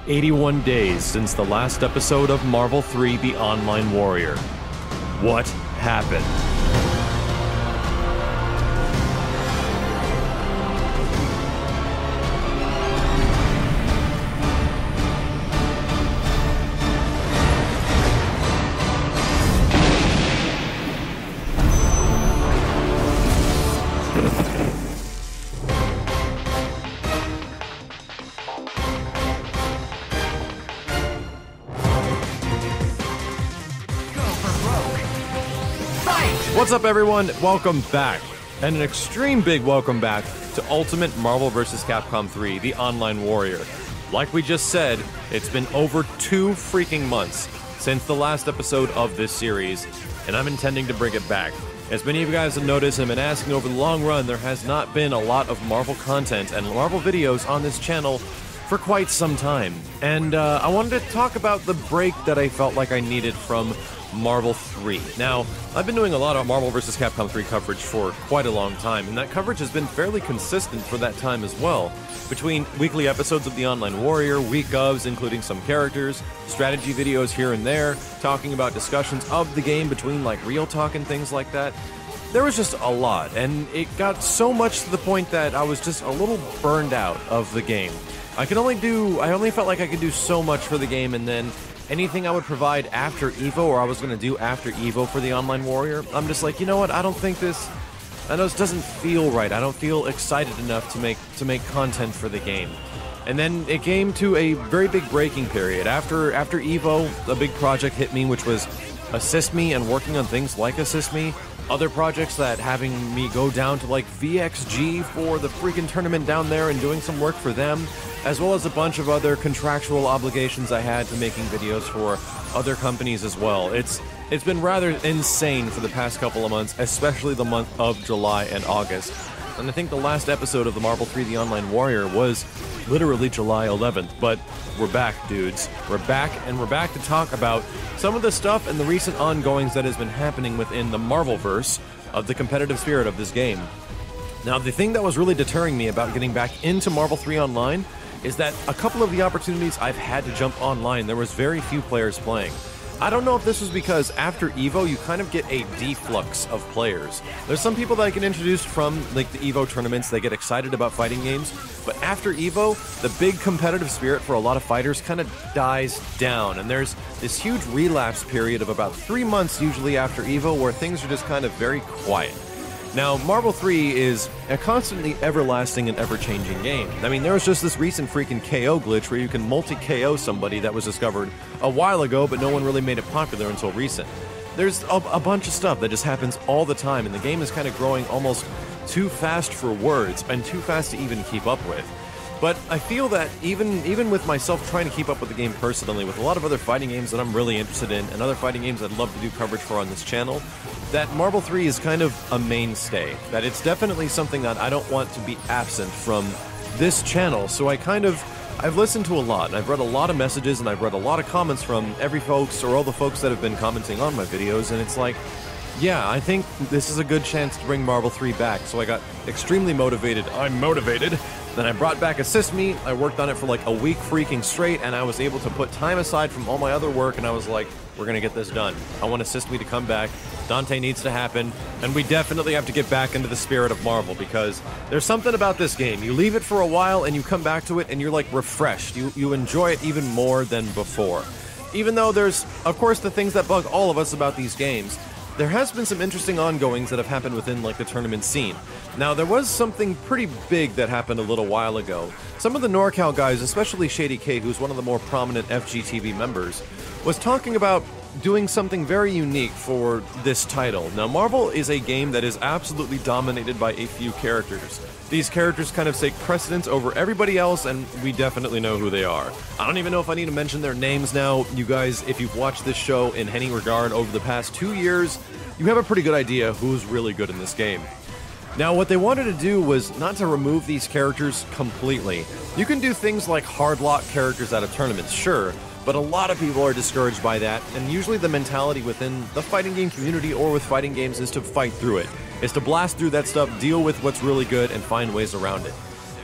81 days since the last episode of Marvel 3: The Online Warrior. What happened? What's up, everyone? Welcome back, and an extreme big welcome back to Ultimate Marvel vs. Capcom 3: The Online Warrior. Like we just said, it's been over 2 freaking months since the last episode of this series, and I'm intending to bring it back. As many of you guys have noticed and been asking over the long run, there has not been a lot of Marvel content and Marvel videos on this channel for quite some time. And I wanted to talk about the break that I felt like I needed from Marvel 3. Now, I've been doing a lot of Marvel vs. Capcom 3 coverage for quite a long time, and that coverage has been fairly consistent for that time as well. Between weekly episodes of The Online Warrior, week ofs including some characters, strategy videos here and there, talking about discussions of the game between like Real Talk and things like that. There was just a lot, and it got so much to the point that I was just a little burned out of the game. I only felt like I could do so much for the game, and then anything I would provide after EVO, or I was going to do after EVO for the Online Warrior, I'm just like, you know what, I know this doesn't feel right. I don't feel excited enough to make content for the game. And then it came to a very big breaking period. After EVO, a big project hit me, which was Assist Me, and working on things like Assist Me. Other projects that having me go down to like VXG for the freaking tournament down there and doing some work for them, as well as a bunch of other contractual obligations I had to making videos for other companies as well. It's been rather insane for the past couple of months, especially the month of July and August. And I think the last episode of the Marvel 3: The Online Warrior was literally July 11th, but we're back, dudes. We're back, and we're back to talk about some of the stuff and the recent ongoings that has been happening within the Marvelverse of the competitive spirit of this game. Now, the thing that was really deterring me about getting back into Marvel 3 Online is that a couple of the opportunities I've had to jump online, there was very few players playing. I don't know if this was because after EVO, you kind of get a deflux of players. There's some people that I can introduce from like the EVO tournaments, they get excited about fighting games, but after EVO, the big competitive spirit for a lot of fighters kind of dies down, and there's this huge relapse period of about 3 months usually after EVO where things are just kind of very quiet. Now, Marvel 3 is a constantly everlasting and ever-changing game. I mean, there was just this recent freaking KO glitch where you can multi-KO somebody that was discovered a while ago, but no one really made it popular until recent. There's a bunch of stuff that just happens all the time, and the game is kind of growing almost too fast for words, and too fast to even keep up with. But I feel that even with myself trying to keep up with the game personally, with a lot of other fighting games that I'm really interested in, and other fighting games I'd love to do coverage for on this channel, that Marvel 3 is kind of a mainstay. That it's definitely something that I don't want to be absent from this channel, so I've listened to a lot, and I've read a lot of messages, and I've read a lot of comments from all the folks that have been commenting on my videos, and it's like, yeah, I think this is a good chance to bring Marvel 3 back, so I got extremely motivated. I'm motivated. Then I brought back Assist Me, I worked on it for like a week freaking straight, and I was able to put time aside from all my other work, and I was like, we're gonna get this done. I want Assist Me to come back, Dante needs to happen, and we definitely have to get back into the spirit of Marvel, because there's something about this game. You leave it for a while, and you come back to it, and you're like refreshed. You enjoy it even more than before. Even though there's, of course, the things that bug all of us about these games, there has been some interesting ongoings that have happened within like the tournament scene. Now, there was something pretty big that happened a little while ago. Some of the NorCal guys, especially Shady K, who's one of the more prominent FGTV members, was talking about doing something very unique for this title. Now, Marvel is a game that is absolutely dominated by a few characters. These characters kind of take precedence over everybody else, and we definitely know who they are. I don't even know if I need to mention their names now. You guys, if you've watched this show in any regard over the past 2 years, you have a pretty good idea who's really good in this game. Now, what they wanted to do was not to remove these characters completely. You can do things like hardlock characters out of tournaments, sure, but a lot of people are discouraged by that, and usually the mentality within the fighting game community or with fighting games is to fight through it, is to blast through that stuff, deal with what's really good, and find ways around it.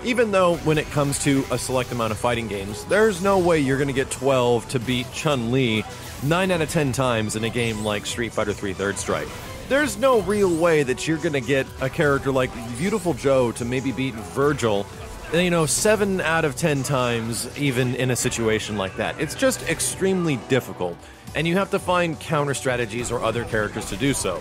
Even though when it comes to a select amount of fighting games, there's no way you're going to get 12 to beat Chun-Li 9 out of 10 times in a game like Street Fighter 3 Third Strike. There's no real way that you're going to get a character like Beautiful Joe to maybe beat Virgil, 7 out of 10 times, even in a situation like that. It's just extremely difficult, and you have to find counter strategies or other characters to do so.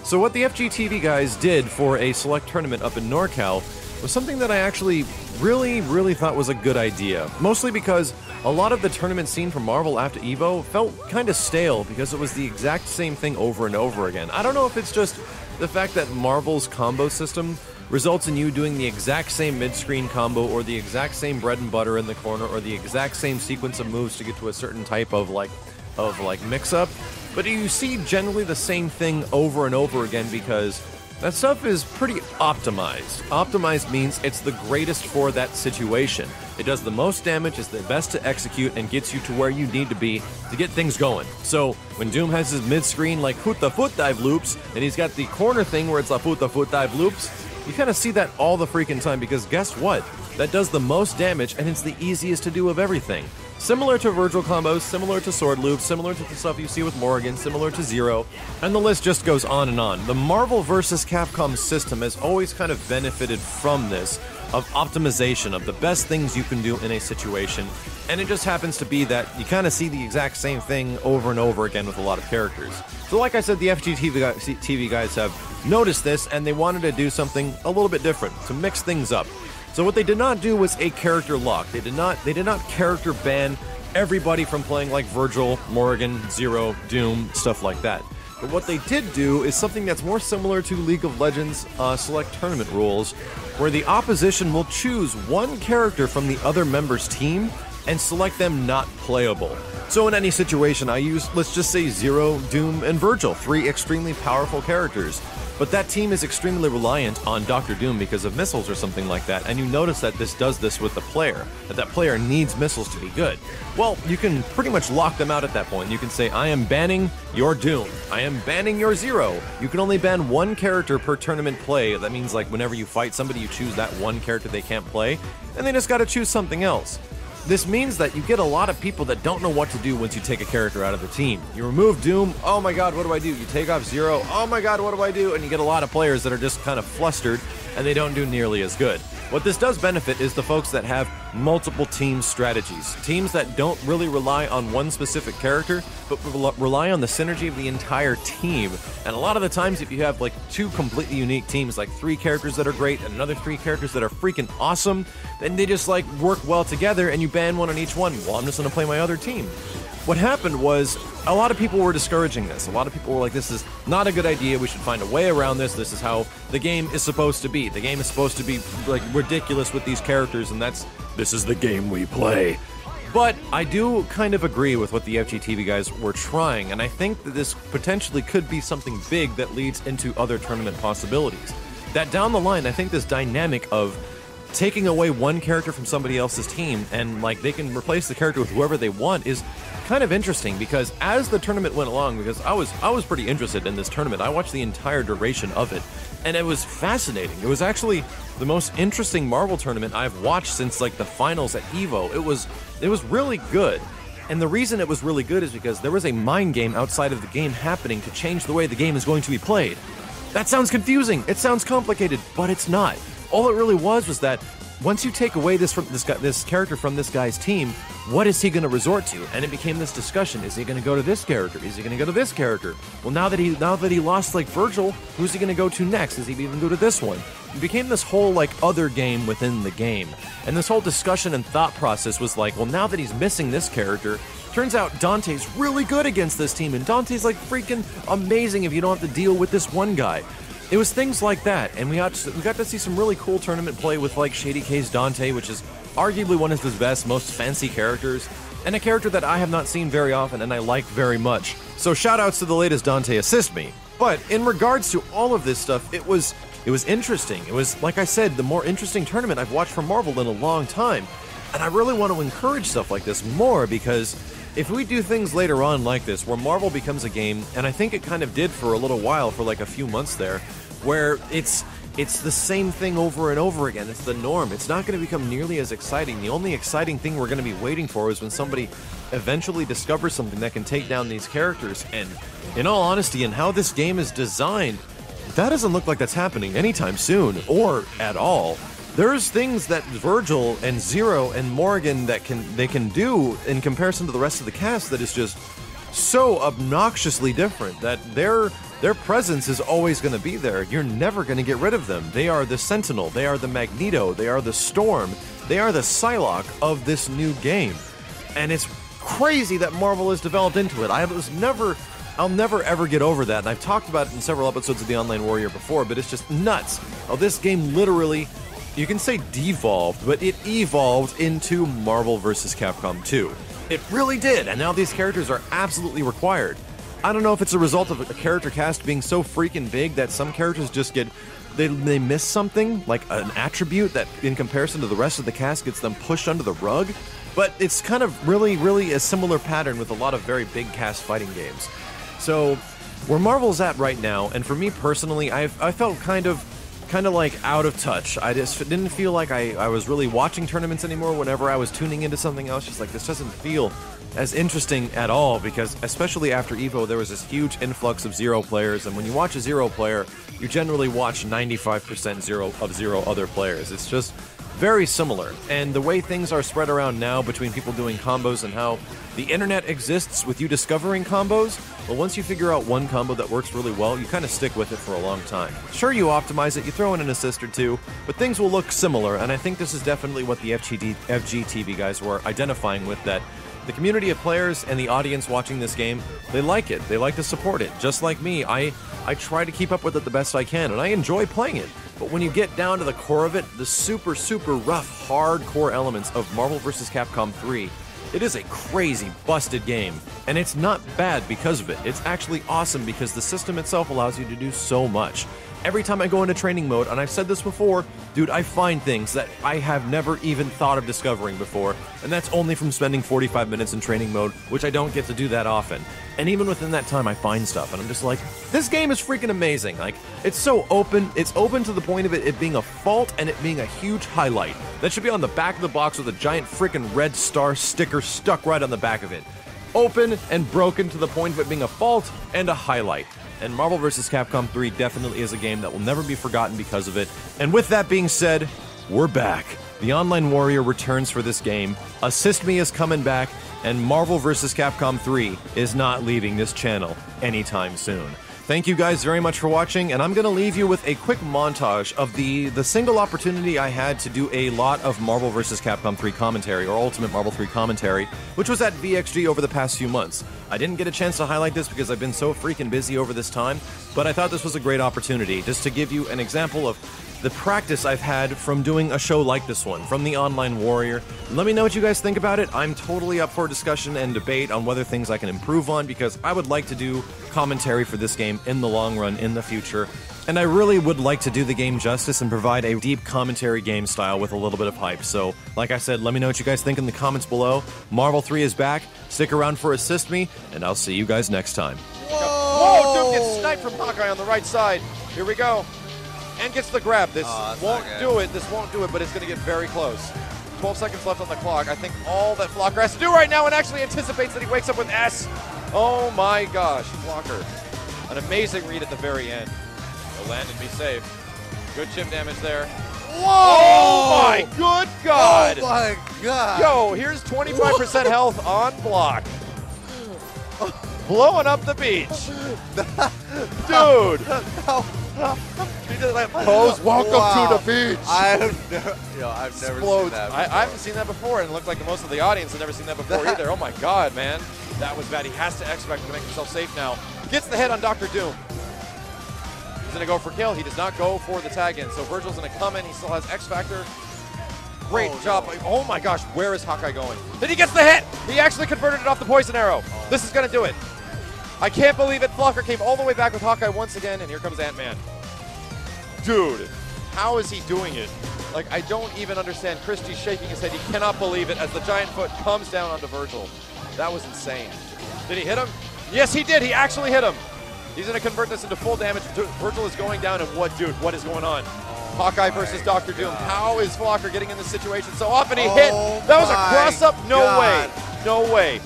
So what the FGTV guys did for a select tournament up in NorCal was something that I actually really thought was a good idea. Mostly because a lot of the tournament scene from Marvel after EVO felt kind of stale because it was the exact same thing over and over again. I don't know if it's just the fact that Marvel's combo system results in you doing the exact same mid-screen combo or the exact same bread and butter in the corner or the exact same sequence of moves to get to a certain type of mix-up, but you see generally the same thing over and over again because that stuff is pretty optimized. Optimized means it's the greatest for that situation. It does the most damage, is the best to execute, and gets you to where you need to be to get things going. So, when Doom has his mid-screen like foot dive loops, and he's got the corner thing where it's like foot dive loops, you kind of see that all the freaking time because guess what? That does the most damage and it's the easiest to do of everything. Similar to Virgil combos, similar to sword loops, similar to the stuff you see with Morrigan, similar to Zero, and the list just goes on and on. The Marvel vs. Capcom system has always kind of benefited from this, of optimization, of the best things you can do in a situation, and it just happens to be that you kind of see the exact same thing over and over again with a lot of characters. So like I said, the FGTV guys have noticed this, and they wanted to do something a little bit different, to mix things up. So what they did not do was a character lock. They did not character ban everybody from playing like Virgil, Morrigan, Zero, Doom, stuff like that. But what they did do is something that's more similar to League of Legends select tournament rules, where the opposition will choose one character from the other member's team and select them not playable. So in any situation, I use, let's just say, Zero, Doom, and Virgil, 3 extremely powerful characters. But that team is extremely reliant on Dr. Doom because of missiles or something like that, and you notice that this does this with the player, that player needs missiles to be good. Well, you can pretty much lock them out at that point. You can say, I am banning your Doom. I am banning your Zero. You can only ban one character per tournament play. That means like whenever you fight somebody, you choose that one character they can't play, and they just gotta choose something else. This means that you get a lot of people that don't know what to do once you take a character out of the team. You remove Doom, oh my god, what do I do? You take off Zero, oh my god, what do I do? And you get a lot of players that are just kind of flustered, and they don't do nearly as good. What this does benefit is the folks that have multiple team strategies. Teams that don't really rely on one specific character, but rely on the synergy of the entire team. And a lot of the times, if you have like 2 completely unique teams, like 3 characters that are great and another 3 characters that are freaking awesome, then they just like work well together and you ban one on each one. Well, I'm just gonna play my other team. What happened was, a lot of people were discouraging this. A lot of people were like, this is not a good idea, we should find a way around this, this is how the game is supposed to be. The game is supposed to be, like, ridiculous with these characters, and this is the game we play. But I do kind of agree with what the FGTV guys were trying, and I think that this potentially could be something big that leads into other tournament possibilities. That down the line, I think this dynamic of taking away one character from somebody else's team and like they can replace the character with whoever they want is kind of interesting, because as the tournament went along, because I was pretty interested in this tournament, I watched the entire duration of it, and it was fascinating. It was actually the most interesting Marvel tournament I've watched since like the finals at EVO. It was really good. And the reason it was really good is because there was a mind game outside of the game happening to change the way the game is going to be played. That sounds confusing, it sounds complicated, but it's not. All it really was that once you take away this character from this guy's team, what is he going to resort to? And it became this discussion: is he going to go to this character? Is he going to go to this character? Well, now that he lost like Virgil, who's he going to go to next? Is he even go to this one? It became this whole like other game within the game, and this whole discussion and thought process was like, well, now that he's missing this character, turns out Dante's really good against this team, and Dante's like freaking amazing if you don't have to deal with this one guy. It was things like that, and we got to see some really cool tournament play with like Shady K's Dante, which is arguably one of his best, most fancy characters, and a character that I have not seen very often and I like very much. So shoutouts to the latest Dante Assist Me. But in regards to all of this stuff, it was interesting. It was, like I said, the more interesting tournament I've watched from Marvel in a long time, and I really want to encourage stuff like this more, because if we do things later on like this, where Marvel becomes a game, and I think it kind of did for a little while, for like a few months there, where it's it's the same thing over and over again. It's the norm. It's not going to become nearly as exciting. The only exciting thing we're going to be waiting for is when somebody eventually discovers something that can take down these characters. And in all honesty, and how this game is designed, that doesn't look like that's happening anytime soon, or at all. There's things that Virgil and Zero and Morgan that they can do in comparison to the rest of the cast that is just so obnoxiously different that their presence is always going to be there. You're never going to get rid of them. They are the Sentinel, they are the Magneto, they are the Storm, they are the Psylocke of this new game. And it's crazy that Marvel has developed into it. I'll never ever get over that, and I've talked about it in several episodes of The Online Warrior before, but it's just nuts. Oh, this game literally, you can say devolved, but it evolved into Marvel vs. Capcom 2. It really did, and now these characters are absolutely required. I don't know if it's a result of a character cast being so freaking big that some characters just get, they miss something, like an attribute that in comparison to the rest of the cast gets them pushed under the rug, but it's kind of really a similar pattern with a lot of very big cast fighting games. So, where Marvel's at right now, and for me personally, I felt kind of like out of touch. I just didn't feel like I was really watching tournaments anymore whenever I was tuning into something else. Just like, this doesn't feel as interesting at all, because especially after EVO, there was this huge influx of Zero players, and when you watch a Zero player, you generally watch 95% Zero other players. It's just very similar, and the way things are spread around now between people doing combos and how the internet exists with you discovering combos, well, once you figure out one combo that works really well, you kind of stick with it for a long time. Sure, you optimize it, you throw in an assist or two, but things will look similar, and I think this is definitely what the FGTV guys were identifying with, that the community of players and the audience watching this game, they like it, they like to support it. Just like me, I try to keep up with it the best I can, and I enjoy playing it. But when you get down to the core of it, the super rough, hardcore elements of Marvel vs. Capcom 3, it is a crazy, busted game. And it's not bad because of it. It's actually awesome because the system itself allows you to do so much. Every time I go into training mode, and I've said this before, dude, I find things that I have never even thought of discovering before, and that's only from spending 45 minutes in training mode, which I don't get to do that often. And even within that time, I find stuff, and I'm just like, this game is freaking amazing. Like, it's so open. It's open to the point of it being a fault and it being a huge highlight. That should be on the back of the box with a giant freaking red star sticker stuck right on the back of it. Open and broken to the point of it being a fault and a highlight. And Marvel vs. Capcom 3 definitely is a game that will never be forgotten because of it. And with that being said, we're back. The Online Warrior returns for this game, Assist Me is coming back, and Marvel vs. Capcom 3 is not leaving this channel anytime soon. Thank you guys very much for watching, and I'm going to leave you with a quick montage of the single opportunity I had to do a lot of Marvel vs. Capcom 3 commentary, or Ultimate Marvel 3 commentary, which was at VXG over the past few months. I didn't get a chance to highlight this because I've been so freaking busy over this time, but I thought this was a great opportunity, just to give you an example of the practice I've had from doing a show like this one, from the Online Warrior. Let me know what you guys think about it. I'm totally up for discussion and debate on whether things I can improve on, because I would like to do commentary for this game in the long run, in the future. And I really would like to do the game justice and provide a deep commentary game style with a little bit of hype. So, like I said, let me know what you guys think in the comments below. Marvel 3 is back. Stick around for Assist Me, and I'll see you guys next time. Whoa, dude gets sniped from Hawkeye on the right side. Here we go. And gets the grab. This won't do it. This won't do it, but it's going to get very close. 12 seconds left on the clock. I think all that Flocker has to do right now, and actually anticipates that he wakes up with S. Oh my gosh, Flocker. An amazing read at the very end. He'll land and be safe. Good chip damage there. Whoa! Oh my good God! Oh my God! Yo, here's 25% health on block. Blowing up the beach. Dude! He did that pose. Welcome to the beach. I've never seen that before. I haven't seen that before, and it looked like most of the audience had never seen that before either. Oh my God, man. That was bad. He has to X-Factor to make himself safe now. Gets the hit on Dr. Doom. He's going to go for kill. He does not go for the tag in. So Virgil's going to come in. He still has X-Factor. Great job. No. Oh my gosh, where is Hawkeye going? Then he gets the hit. He actually converted it off the poison arrow. This is going to do it. I can't believe it. Flocker came all the way back with Hawkeye once again, and here comes Ant-Man. Dude, how is he doing it? Like, I don't even understand. Christie's shaking his head. He cannot believe it as the giant foot comes down onto Virgil. That was insane. Did he hit him? Yes, he did. He actually hit him. He's going to convert this into full damage. Virgil is going down, and what is going on? Hawkeye versus Dr. Doom. How is Flocker getting in this situation so often? He hit. That was a cross-up? No way. No way.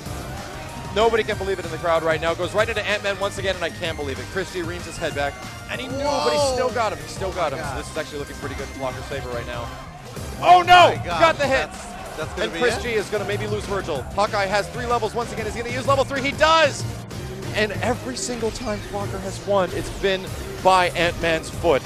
Nobody can believe it in the crowd right now. Goes right into Ant-Man once again, and I can't believe it. Christie reams his head back, and he knew, but he still got him. He still got him. So this is actually looking pretty good in Flocker's favor right now. Oh, no! Got the hit. That's gonna and be Christie is going to maybe lose Virgil. Hawkeye has 3 levels once again. Is he going to use level 3? He does! And every single time Flocker has won, it's been by Ant-Man's foot.